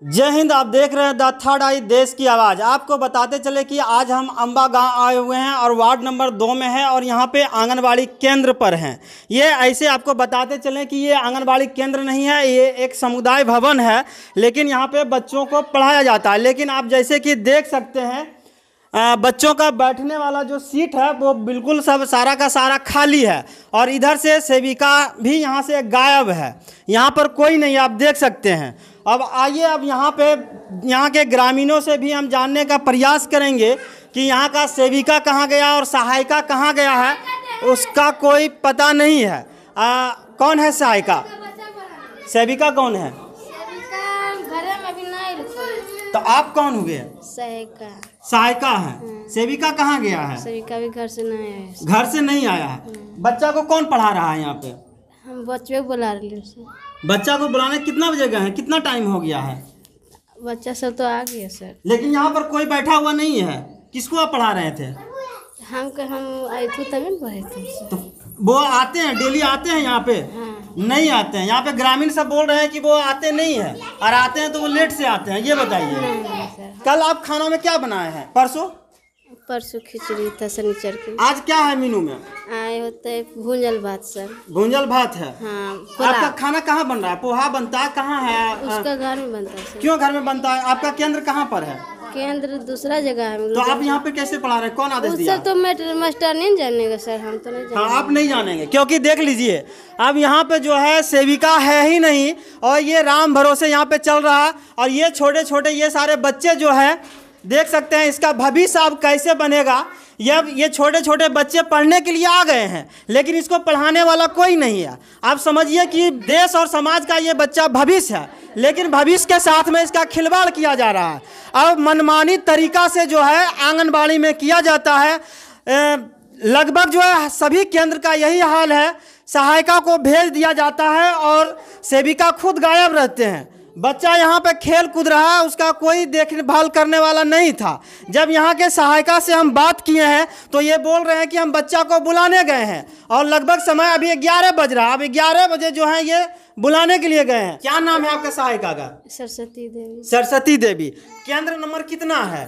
जय हिंद। आप देख रहे हैं द थर्ड आई देश की आवाज़। आपको बताते चले कि आज हम अंबा गांव आए हुए हैं और वार्ड नंबर 2 में है और यहाँ पे आंगनबाड़ी केंद्र पर हैं। ये ऐसे आपको बताते चलें कि ये आंगनबाड़ी केंद्र नहीं है, ये एक समुदाय भवन है, लेकिन यहाँ पे बच्चों को पढ़ाया जाता है। लेकिन आप जैसे कि देख सकते हैं बच्चों का बैठने वाला जो सीट है वो बिल्कुल सब सारा का सारा खाली है और इधर से सेविका भी यहाँ से गायब है। यहाँ पर कोई नहीं, आप देख सकते हैं। अब आइए, अब यहाँ के ग्रामीणों से भी हम जानने का प्रयास करेंगे कि यहाँ का सेविका कहाँ गया और सहायिका कहाँ गया है, उसका कोई पता नहीं है। कौन है सहायिका? सेविका कौन है? तो आप कौन हुए? सहायिका है। सेविका कहाँ गया है? सेविका भी घर से नहीं आया है। घर से नहीं आया है। बच्चा को कौन पढ़ा रहा है यहाँ पे? हम बच्चे को बुला रहे हैं। बच्चा को बुलाने कितना बजे गए हैं? कितना टाइम हो गया है? बच्चा सब तो आ गया सर, लेकिन यहाँ पर कोई बैठा हुआ नहीं है। किसको आप पढ़ा रहे थे? हम आए थे तभी पढ़े थे सर। तो वो आते हैं, डेली आते हैं यहाँ पे? हाँ। नहीं आते हैं। यहाँ पे ग्रामीण सब बोल रहे हैं कि वो आते नहीं है और आते हैं तो वो लेट से आते हैं। ये बताइए, नहीं सर। कल आप खाना में क्या बनाए हैं? परसों खिचड़ी था शनिचर की। आज क्या है मेनू में? आए होते भूंजल भात सर। भूंजल भात है। हाँ। आपका खाना कहाँ बन रहा है? पोहा बनता है? कहाँ है? उसका घर में बनता है सर। क्यों घर में बनता है? आपका केंद्र कहाँ पर है? केंद्र दूसरा जगह है। तो आप यहाँ पे कैसे पढ़ा रहे हैं? कौन आदेश दिया? तो मास्टर नहीं जानेगा सर, हम तो नहीं जानेंगे। हाँ, आप नहीं जानेंगे क्योंकि देख लीजिए अब यहाँ पे जो है सेविका है ही नहीं और ये राम भरोसे यहाँ पे चल रहा है। और ये छोटे छोटे ये सारे बच्चे जो है देख सकते हैं, इसका भविष्य अब कैसे बनेगा। ये छोटे छोटे बच्चे पढ़ने के लिए आ गए हैं लेकिन इसको पढ़ाने वाला कोई नहीं है। आप समझिए कि देश और समाज का ये बच्चा भविष्य है, लेकिन भविष्य के साथ में इसका खिलवाड़ किया जा रहा है। अब मनमानी तरीका से जो है आंगनबाड़ी में किया जाता है। लगभग जो है सभी केंद्र का यही हाल है। सहायिका को भेज दिया जाता है और सेविका खुद गायब रहते हैं। बच्चा यहाँ पे खेल कूद रहा है, उसका कोई देखभाल करने वाला नहीं था। जब यहाँ के सहायिका से हम बात किए हैं तो ये बोल रहे हैं कि हम बच्चा को बुलाने गए हैं और लगभग समय अभी 11 बज रहा है। अब 11 बजे जो है ये बुलाने के लिए गए हैं। क्या नाम है आपका सहायिका का? सरस्वती देवी। सरस्वती देवी। केंद्र नंबर कितना है?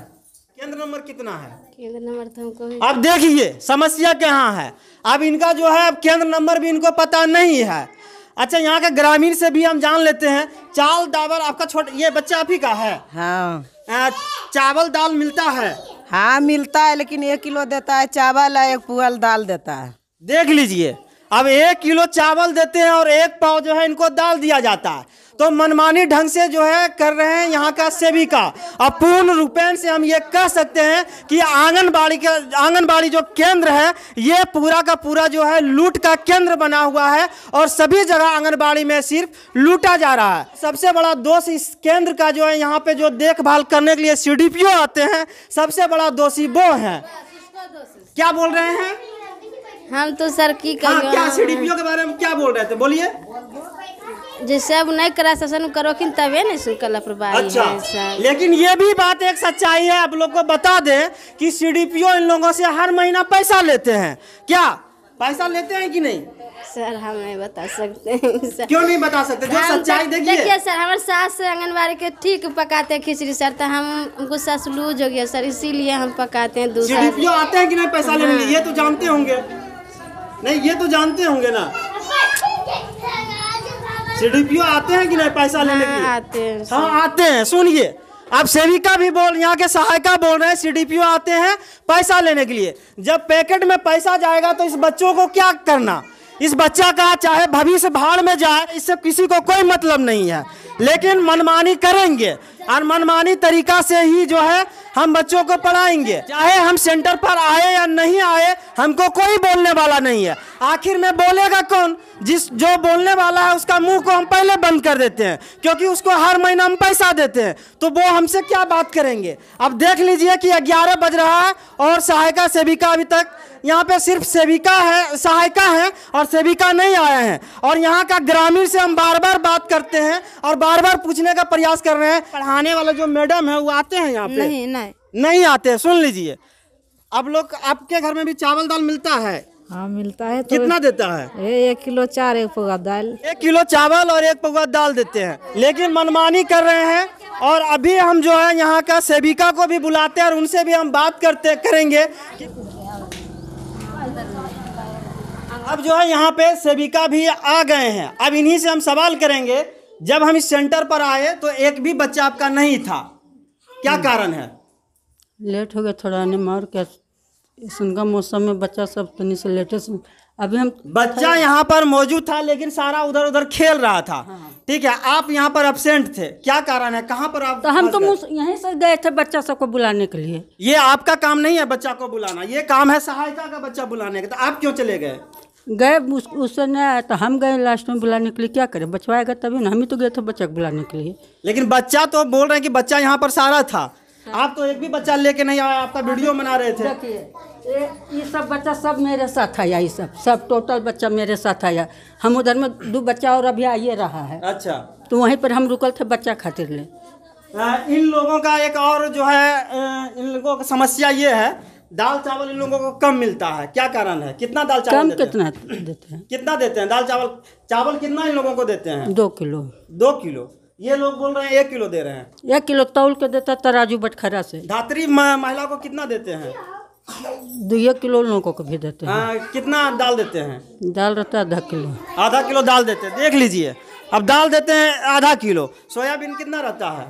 केंद्र नंबर कितना है? केंद्र नंबर तो हमको अब देखिए समस्या कहाँ है। अब इनका जो है केंद्र नंबर भी इनको पता नहीं है। अच्छा, यहाँ के ग्रामीण से भी हम जान लेते हैं। चावल दावल आपका छोटा ये बच्चा आप ही का है? हाँ। चावल दाल मिलता है? हाँ मिलता है, लेकिन 1 किलो देता है चावल और 1 पुआल दाल देता है। देख लीजिए, अब 1 किलो चावल देते हैं और 1 पाव जो है इनको दाल दिया जाता है। तो मनमानी ढंग से जो है कर रहे हैं यहाँ का सेविका। और पूर्ण रूपेण से हम ये कह सकते हैं कि आंगनबाड़ी जो केंद्र है ये पूरा का पूरा जो है लूट का केंद्र बना हुआ है और सभी जगह आंगनबाड़ी में सिर्फ लूटा जा रहा है। सबसे बड़ा दोष इस केंद्र का जो है, यहाँ पे जो देखभाल करने के लिए CDPO आते हैं, सबसे बड़ा दोषी वो है। क्या बोल रहे हैं? हम तो सर की क्या CDPO के बारे में क्या बोल रहे थे? बोलिए। जैसे अब नहीं करा शासन करो कि तबे नहीं सुन कल प्रभारी। अच्छा है लेकिन ये भी बात एक सच्चाई है। आप लोग को बता दें कि CDPO इन लोगों से हर महीना पैसा लेते हैं। क्या पैसा लेते हैं कि नहीं? सर हम नहीं बता सकते हैं सर। क्यों नहीं बता सकते? जो सच्चाई देखिए सर, हमारे सास आंगनबाड़ी के ठीक पकाते हैं खिचड़ी सर, तो हमको सास लूज हो गया सर, इसीलिए हम पकाते हैं। दूसरा CDPO आते हैं कि नहीं पैसा लेने के लिए? ये तो जानते होंगे। नहीं, ये तो जानते होंगे ना। CDPO आते हैं कि नहीं पैसा लेने के लिए? आते हैं। हाँ आते हैं। सुनिए, अब सेविका भी यहाँ के सहायिका बोल रहे हैं CDPO आते हैं पैसा लेने के लिए। जब पैकेट में पैसा जाएगा तो इस बच्चों को क्या करना? इस बच्चा का चाहे भविष्य भाड़ में जाए, इससे किसी को कोई मतलब नहीं है। लेकिन मनमानी करेंगे और मनमानी तरीका से ही जो है हम बच्चों को पढ़ाएंगे। चाहे हम सेंटर पर आए या नहीं आए, हमको कोई बोलने वाला नहीं है। आखिर में बोलेगा कौन? जो बोलने वाला है उसका मुंह को हम पहले बंद कर देते हैं, क्योंकि उसको हर महीना हम पैसा देते हैं, तो वो हमसे क्या बात करेंगे। अब देख लीजिए कि 11 बज रहा है और सहायिका सेविका अभी तक यहाँ पे सिर्फ सेविका है, सहायिका है और सेविका नहीं आए हैं। और यहाँ का ग्रामीण से हम बार बार बात करते हैं और बार बार पूछने का प्रयास कर रहे हैं। पढ़ाने वाला जो मैडम है वो आते हैं यहाँ पे? नहीं आते हैं। सुन लीजिए, अब लोग आपके घर में भी चावल दाल मिलता है? हाँ मिलता है। तो कितना देता है? 1 किलो चार, 1 पौवा दाल। 1 किलो चावल और 1 पौवा दाल देते हैं, लेकिन मनमानी कर रहे हैं। और अभी हम जो है यहाँ का सेविका को भी बुलाते हैं और उनसे भी हम बात करेंगे। अब जो है यहाँ पे सेविका भी आ गए हैं, अब इन्हीं से हम सवाल करेंगे। जब हम इस सेंटर पर आए तो एक भी बच्चा आपका नहीं था, क्या कारण है? लेट हो गया थोड़ा आने में, और क्या सुनगा मौसम में बच्चा सब तनी से लेटे से अभी हम बच्चा यहाँ पर मौजूद था लेकिन सारा उधर उधर खेल रहा था। ठीक है, आप यहाँ पर एब्सेंट थे, क्या कारण है? कहाँ पर आप? तो हम तो यहीं से गए थे बच्चा सबको बुलाने के लिए। ये आपका काम नहीं है बच्चा को बुलाना, ये काम है सहायता का बच्चा बुलाने का। तो आप क्यों चले गए? उससे नहीं आया तो हम गए लास्ट में बुलाने के लिए। क्या करें, बच्चा आएगा तभी ना, हम ही तो गए थे बच्चा को बुलाने के लिए। लेकिन बच्चा तो बोल रहे हैं कि बच्चा यहाँ पर सारा था, आप तो एक भी बच्चा लेके नहीं आया, आपका वीडियो बना रहे थे। देखिए ये सब बच्चा सब मेरे साथ आया, ये सब टोटल बच्चा मेरे साथ आया। हम उधर में 2 बच्चा और अभी आइए रहा है। अच्छा, तो वहीं पर हम रुकल थे बच्चा खातिर ले। इन लोगों का एक और जो है, इन लोगों की समस्या ये है, दाल चावल इन लोगों को कम मिलता है, क्या कारण है? कितना दाल चावल कम देते कितना देते हैं? कितना देते हैं दाल चावल? चावल कितना इन लोगों को देते हैं? 2 किलो। 2 किलो? ये लोग बोल रहे हैं 1 किलो दे रहे हैं। 1 किलो तौल के देता तराजू बटखरा से। धात्री महिला को कितना देते हैं? 2 किलो लोगों को भी देते हैं। कितना दाल देते हैं? दाल रहता है 0.5 किलो। आधा किलो दाल देते हैं, देख लीजिए। अब दाल देते हैं आधा किलो। सोयाबीन कितना रहता है?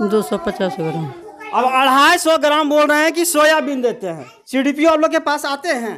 250 ग्राम। अब 250 ग्राम बोल रहे हैं कि सोयाबीन देते हैं। सीडीपीओ आप लोग के पास आते हैं?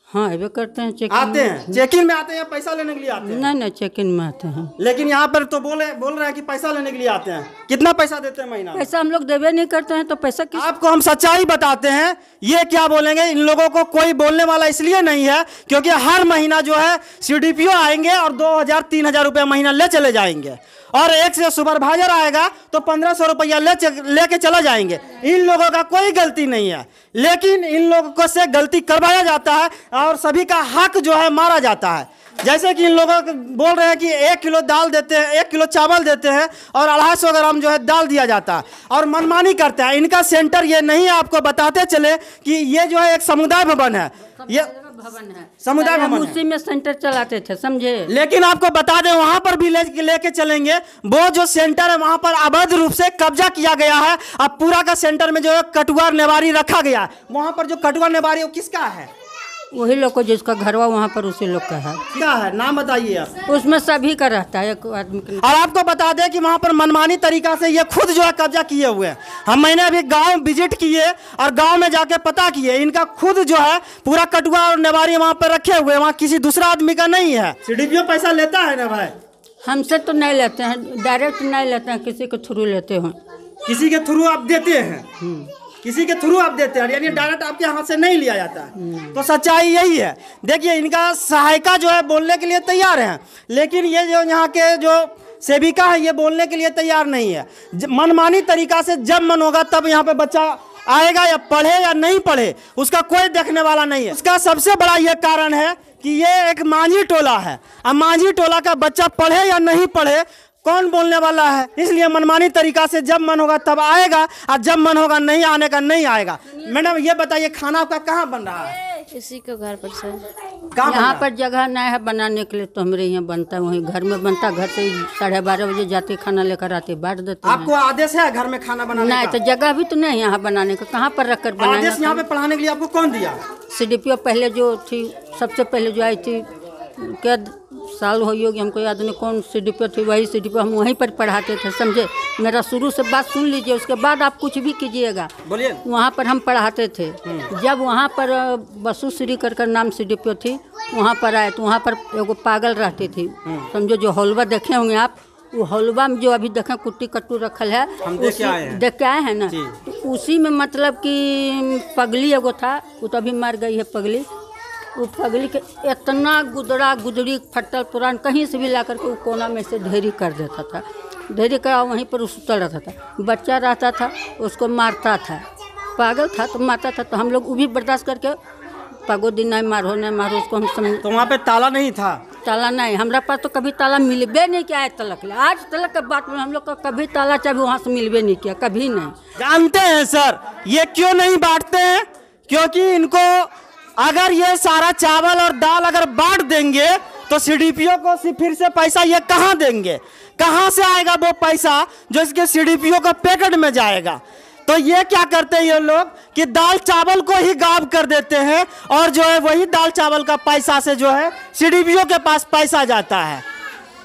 हाँ अबे करते हैं चेकिंग। आते हैं, चेकिंग में आते हैं या पैसा लेने के लिए आते हैं? नहीं चेकिंग में आते हैं। लेकिन यहाँ पर तो बोल रहे हैं कि पैसा लेने के लिए आते हैं। कितना पैसा देते हैं महीना? पैसा हम लोग देवे नहीं करते हैं तो पैसा किस? आपको हम सच्चाई बताते हैं, ये क्या बोलेंगे, इन लोगों को कोई बोलने वाला इसलिए नहीं है क्योंकि हर महीना जो है सीडीपीओ आएंगे और 2000-3000 रुपया महीना ले चले जाएंगे, और एक से सुपरवाइजर आएगा तो 1500 रुपया लेके चला जाएंगे। इन लोगों का कोई गलती नहीं है, लेकिन इन लोगों से गलती करवाया जाता है और सभी का हक जो है मारा जाता है। जैसे कि इन लोगों को बोल रहे हैं कि 1 किलो दाल देते हैं, 1 किलो चावल देते हैं और 250 ग्राम जो है दाल दिया जाता है और मनमानी करते हैं। इनका सेंटर ये नहीं, आपको बताते चले कि ये जो है एक समुदाय भवन है, ये भवन है, समुदाय भवन उसी में सेंटर चलाते थे, समझे। लेकिन आपको बता दें वहां पर भी लेके चलेंगे, वो जो सेंटर है वहां पर अवैध रूप से कब्जा किया गया है। अब पूरा का सेंटर में जो है कटुआ नेवारी रखा गया है। वहां पर जो कटुआ नेवारी वो किसका है? वही लोग को जिसका घरवा वहाँ पर उसी लोग का है। क्या है नाम बताइए आप? उसमें सभी का रहता है, एक आदमी का। और आपको बता दें कि वहाँ पर मनमानी तरीका से ये खुद जो है कब्जा किए हुए हैं। मैंने अभी गांव विजिट किए और गांव में जाके पता किए, इनका खुद जो है पूरा कटुआ और नेवारी वहाँ पर रखे हुए, वहाँ किसी दूसरा आदमी का नहीं है। सीडीपीओ पैसा लेता है ना भाई? हमसे तो नहीं लेते हैं, डायरेक्ट नहीं लेते हैं, किसी के थ्रू लेते हैं। किसी के थ्रू आप देते हैं? किसी के थ्रू आप देते हैं, यानी डायरेक्ट आपके हाथ से नहीं लिया जाता है। तो सच्चाई यही है। देखिए इनका सहायिका जो है बोलने के लिए तैयार हैं, लेकिन ये जो यहाँ के जो सेविका है ये बोलने के लिए तैयार नहीं है। मनमानी तरीका से जब मन होगा तब यहाँ पे बच्चा आएगा, या पढ़े या नहीं पढ़े उसका कोई देखने वाला नहीं है। उसका सबसे बड़ा ये कारण है कि ये एक मांझी टोला है। अब मांझी टोला का बच्चा पढ़े या नहीं पढ़े कौन बोलने वाला है? इसलिए मनमानी तरीका से जब मन होगा तब आएगा और जब मन होगा नहीं आने का नहीं आएगा। मैडम ये बताइए खाना आपका कहाँ बन रहा है? इसी के घर पर से। यहाँ पर जगह नहीं है बनाने के लिए तो हमारे यहाँ बनता है, वहीं घर में बनता। घर से 12:30 बजे जाते खाना लेकर आते, बांट देते हैं। आपको आदेश है घर में खाना बनाने नहीं का? तो जगह भी तो नहीं यहाँ बनाने का, कहाँ पर रख कर बनाना? आदेश यहाँ पे पढ़ाने के लिए आपको कौन दिया? सीडीपीओ पहले जो थी, सबसे पहले जो आई थी, क्या साल हो गया हमको याद नहीं कौन सीडीपीओ थी, वही सीडीपीओ, हम वहीं पर पढ़ाते थे, समझे। मेरा शुरू से बात सुन लीजिए, उसके बाद आप कुछ भी कीजिएगा। बोलिए। वहाँ पर हम पढ़ाते थे। जब वहाँ पर बसु श्री कर नाम सीडीपीओ थी, वहाँ पर आए तो वहाँ पर एगो पागल रहती थी, समझो। जो हलवा देखे होंगे आप, वो हलवा में जो अभी देखें कुट्टी कट्टू रखल है, हम देख के आए हैं ना, तो उसी में मतलब कि पगली एगो था, वो तो अभी मर गई है पगली। वो पगली के इतना गुदड़ा गुदड़ी फटल पुरान कहीं से भी ला करके वो कोना में से ढेरी कर देता था। ढेरी करा वहीं पर सुतल रहता था। बच्चा रहता था उसको मारता था, पागल था तो मारता था। तो हम लोग वो भी बर्दाश्त करके पगो दिन नहीं मारो उसको हम समझ। तो वहाँ पे ताला नहीं था? ताला नहीं, हमारा पास तो कभी ताला मिलबे नहीं किया है तलक। आज तलक के बात में हम लोग का कभी ताला चाबी वहाँ से मिलबे नहीं किया, कभी नहीं। जानते हैं सर ये क्यों नहीं बांटते हैं? क्योंकि इनको अगर ये सारा चावल और दाल अगर बांट देंगे तो सीडीपीओ को फिर से पैसा ये कहाँ देंगे? कहाँ से आएगा वो पैसा जो इसके सीडीपीओ का पैकेट में जाएगा? तो ये क्या करते हैं ये लोग कि दाल चावल को ही गायब कर देते हैं और जो है वही दाल चावल का पैसा से जो है सीडीपीओ के पास पैसा जाता है।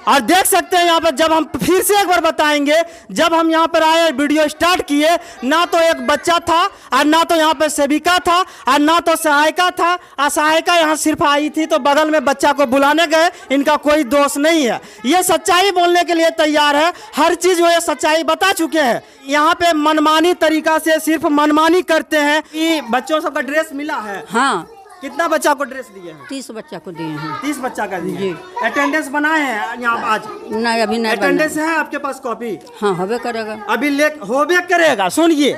और देख सकते हैं यहाँ पर, जब हम फिर से एक बार बताएंगे, जब हम यहाँ पर आए वीडियो स्टार्ट किए, ना तो एक बच्चा था और ना तो यहाँ पर सेविका था और ना तो सहायिका था। और सहायिका यहाँ सिर्फ आई थी तो बगल में बच्चा को बुलाने गए, इनका कोई दोष नहीं है। ये सच्चाई बोलने के लिए तैयार है, हर चीज़ वो ये सच्चाई बता चुके हैं। यहाँ पे मनमानी तरीका से सिर्फ मनमानी करते हैं। कि बच्चों सबका ड्रेस मिला है? हाँ, कितना बच्चा को ड्रेस दिए हैं? 30 बच्चा को दिए हैं। 30 बच्चा का दिए? अटेंडेंस बनाए हैं यहाँ आज? नहीं, अभी नहीं अटेंडेंस है आपके पास कॉपी? हाँ, होबे करेगा। अभी होबे करेगा। सुनिए,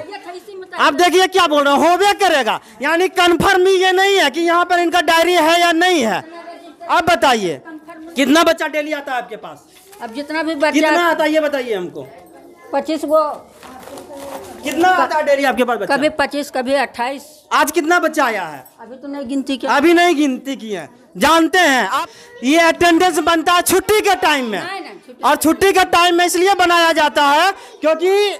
आप देखिए क्या बोल रहे हैं, होबे करेगा यानी कन्फर्म ये नहीं है कि यहाँ पर इनका डायरी है या नहीं है। अब बताइए कितना बच्चा डेली आता है आपके पास? अब जितना भी बच्चा कितना आता है ये बताइए हमको। 25 गो। कितना आता है डेली आपके पास बच्चा? कभी 25, कभी 28। आज कितना बच्चा आया है? अभी तो नहीं गिनती किया। अभी नहीं गिनती की है। जानते हैं आप, ये अटेंडेंस बनता है छुट्टी के टाइम में, और छुट्टी के टाइम में इसलिए बनाया जाता है क्योंकि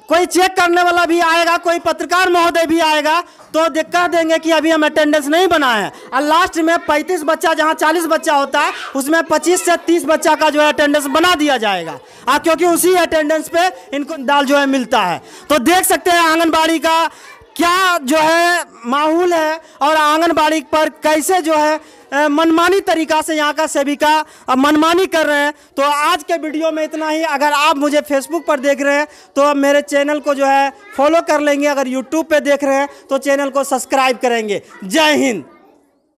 कोई चेक करने वाला भी आएगा, कोई पत्रकार महोदय भी आएगा तो कह देंगे कि अभी हम अटेंडेंस नहीं बनाए हैं। और लास्ट में 35 बच्चा जहां 40 बच्चा होता है उसमें 25 से 30 बच्चा का जो है अटेंडेंस बना दिया जाएगा, क्योंकि उसी अटेंडेंस पे इनको दाल जो है मिलता है। तो देख सकते हैं आंगनबाड़ी का क्या जो है माहौल है और आंगनबाड़ी पर कैसे जो है मनमानी तरीका से यहाँ का सेविका मनमानी कर रहे हैं। तो आज के वीडियो में इतना ही। अगर आप मुझे फेसबुक पर देख रहे हैं तो मेरे चैनल को जो है फॉलो कर लेंगे, अगर यूट्यूब पे देख रहे हैं तो चैनल को सब्सक्राइब करेंगे। जय हिंद।